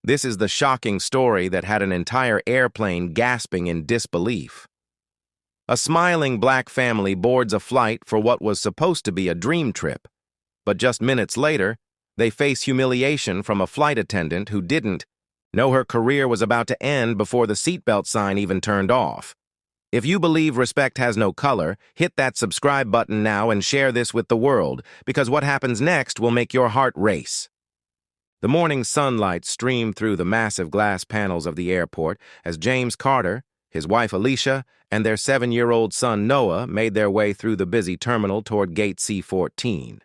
This is the shocking story that had an entire airplane gasping in disbelief. A smiling black family boards a flight for what was supposed to be a dream trip, but just minutes later, they face humiliation from a flight attendant who didn't know her career was about to end before the seatbelt sign even turned off. If you believe respect has no color, hit that subscribe button now and share this with the world, because what happens next will make your heart race. The morning sunlight streamed through the massive glass panels of the airport as James Carter, his wife Alicia, and their 7-year-old son Noah made their way through the busy terminal toward Gate C-14.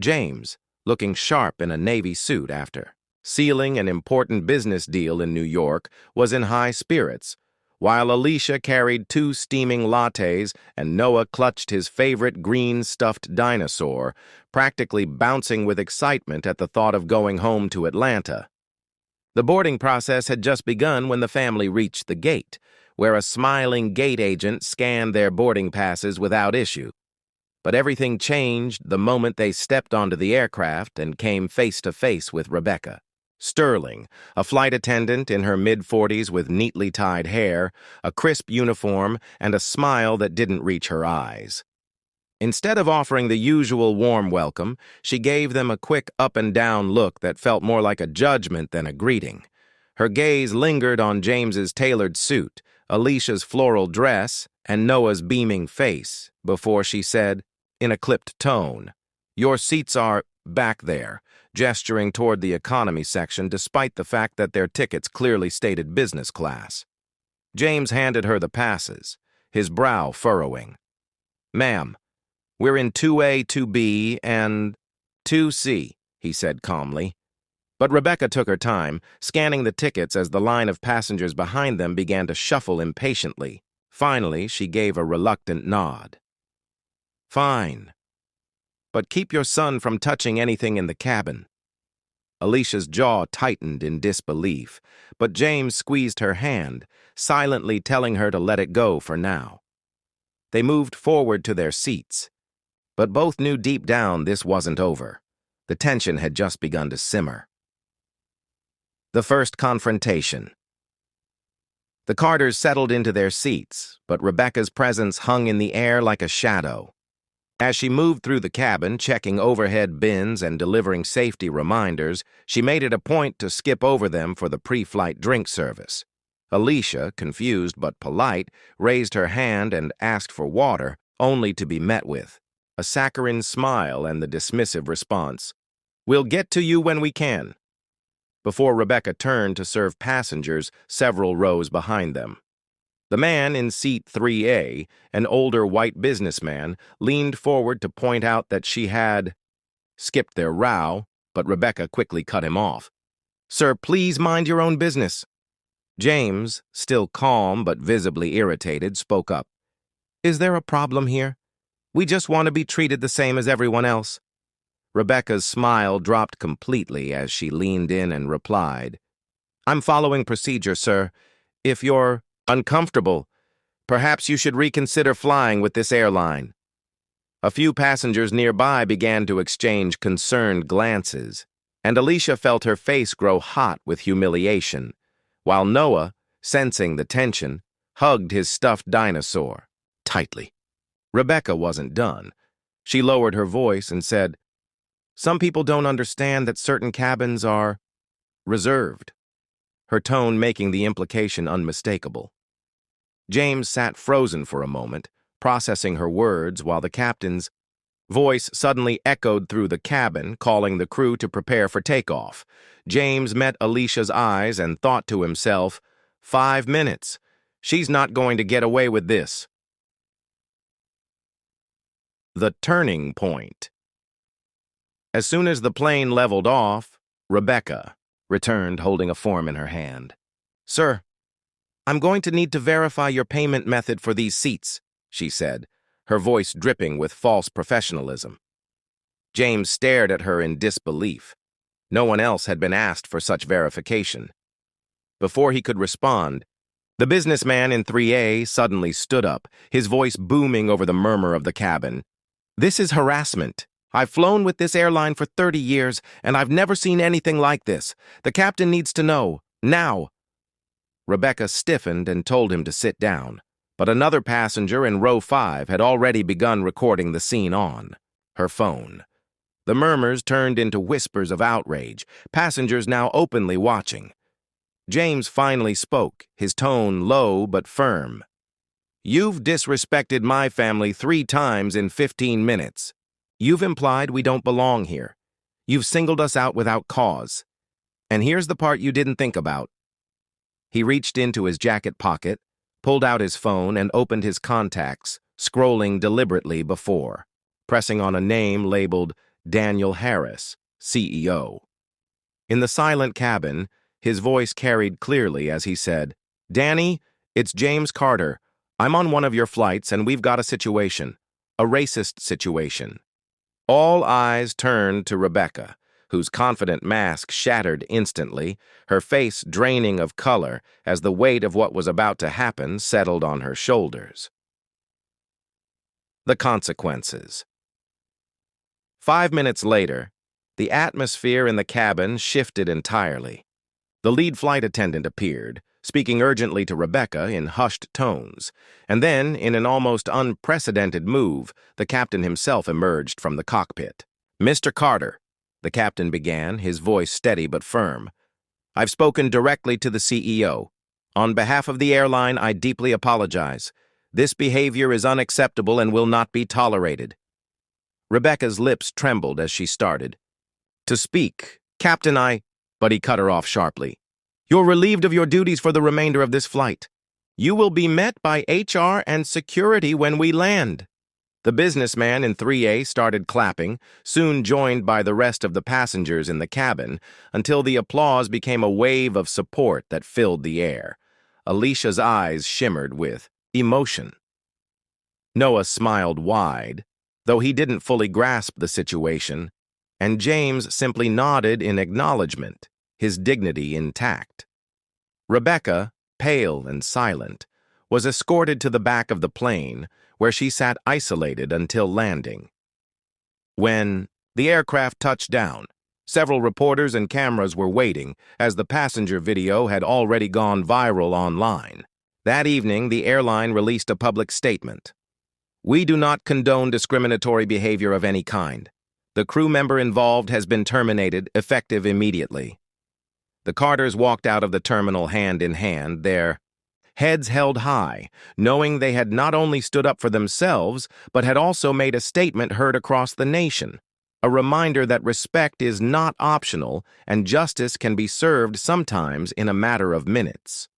James, looking sharp in a Navy suit after sealing an important business deal in New York, was in high spirits, while Alicia carried 2 steaming lattes and Noah clutched his favorite green stuffed dinosaur, practically bouncing with excitement at the thought of going home to Atlanta. The boarding process had just begun when the family reached the gate, where a smiling gate agent scanned their boarding passes without issue. But everything changed the moment they stepped onto the aircraft and came face to face with Rebecca Sterling, a flight attendant in her mid-40s with neatly tied hair, a crisp uniform, and a smile that didn't reach her eyes. Instead of offering the usual warm welcome, she gave them a quick up-and-down look that felt more like a judgment than a greeting. Her gaze lingered on James's tailored suit, Alicia's floral dress, and Noah's beaming face, before she said, in a clipped tone, "Your seats are back there," gesturing toward the economy section despite the fact that their tickets clearly stated business class. James handed her the passes, his brow furrowing. "Ma'am, we're in 2A, 2B, and 2C, he said calmly. But Rebecca took her time, scanning the tickets as the line of passengers behind them began to shuffle impatiently. Finally, she gave a reluctant nod. "Fine. But keep your son from touching anything in the cabin." Alicia's jaw tightened in disbelief, but James squeezed her hand, silently telling her to let it go for now. They moved forward to their seats, but both knew deep down this wasn't over. The tension had just begun to simmer. The first confrontation. The Carters settled into their seats, but Rebecca's presence hung in the air like a shadow. As she moved through the cabin, checking overhead bins and delivering safety reminders, she made it a point to skip over them for the pre-flight drink service. Alicia, confused but polite, raised her hand and asked for water, only to be met with a saccharine smile and the dismissive response, "We'll get to you when we can," before Rebecca turned to serve passengers several rows behind them. The man in seat 3A, an older white businessman, leaned forward to point out that she had skipped their row, but Rebecca quickly cut him off. "Sir, please mind your own business." James, still calm but visibly irritated, spoke up. "Is there a problem here? We just want to be treated the same as everyone else." Rebecca's smile dropped completely as she leaned in and replied, "I'm following procedure, sir. If you're uncomfortable, perhaps you should reconsider flying with this airline." A few passengers nearby began to exchange concerned glances, and Alicia felt her face grow hot with humiliation, while Noah, sensing the tension, hugged his stuffed dinosaur tightly. Rebecca wasn't done. She lowered her voice and said, "Some people don't understand that certain cabins are reserved," her tone making the implication unmistakable. James sat frozen for a moment, processing her words while the captain's voice suddenly echoed through the cabin, calling the crew to prepare for takeoff. James met Alicia's eyes and thought to himself, 5 minutes. She's not going to get away with this. The turning point. As soon as the plane leveled off, Rebecca returned holding a form in her hand. "Sir, I'm going to need to verify your payment method for these seats," she said, her voice dripping with false professionalism. James stared at her in disbelief. No one else had been asked for such verification. Before he could respond, the businessman in 3A suddenly stood up, his voice booming over the murmur of the cabin. "This is harassment. I've flown with this airline for 30 years, and I've never seen anything like this. The captain needs to know." Now! Rebecca stiffened and told him to sit down, but another passenger in row 5 had already begun recording the scene on her phone. The murmurs turned into whispers of outrage, passengers now openly watching. James finally spoke, his tone low but firm. "You've disrespected my family 3 times in 15 minutes. You've implied we don't belong here. You've singled us out without cause. And here's the part you didn't think about." He reached into his jacket pocket, pulled out his phone, and opened his contacts, scrolling deliberately before, pressing on a name labeled Daniel Harris, CEO. In the silent cabin, his voice carried clearly as he said, "Danny, it's James Carter. I'm on one of your flights and we've got a situation. A racist situation." All eyes turned to Rebecca, whose confident mask shattered instantly, her face draining of color as the weight of what was about to happen settled on her shoulders. The consequences. 5 minutes later, the atmosphere in the cabin shifted entirely. The lead flight attendant appeared, speaking urgently to Rebecca in hushed tones, and then, in an almost unprecedented move, the captain himself emerged from the cockpit. "Mr. Carter," the captain began, his voice steady but firm, "I've spoken directly to the CEO. On behalf of the airline, I deeply apologize. This behavior is unacceptable and will not be tolerated." Rebecca's lips trembled as she started to speak. "Captain, But he cut her off sharply. "You're relieved of your duties for the remainder of this flight. You will be met by HR and security when we land." The businessman in 3A started clapping, soon joined by the rest of the passengers in the cabin, until the applause became a wave of support that filled the air. Alicia's eyes shimmered with emotion. Noah smiled wide, though he didn't fully grasp the situation, and James simply nodded in acknowledgement, his dignity intact. Rebecca, pale and silent, was escorted to the back of the plane, where she sat isolated until landing. When the aircraft touched down, several reporters and cameras were waiting, as the passenger video had already gone viral online. That evening, the airline released a public statement. "We do not condone discriminatory behavior of any kind. The crew member involved has been terminated, effective immediately." The Carters walked out of the terminal hand in hand, their heads held high, knowing they had not only stood up for themselves, but had also made a statement heard across the nation, a reminder that respect is not optional and justice can be served sometimes in a matter of minutes.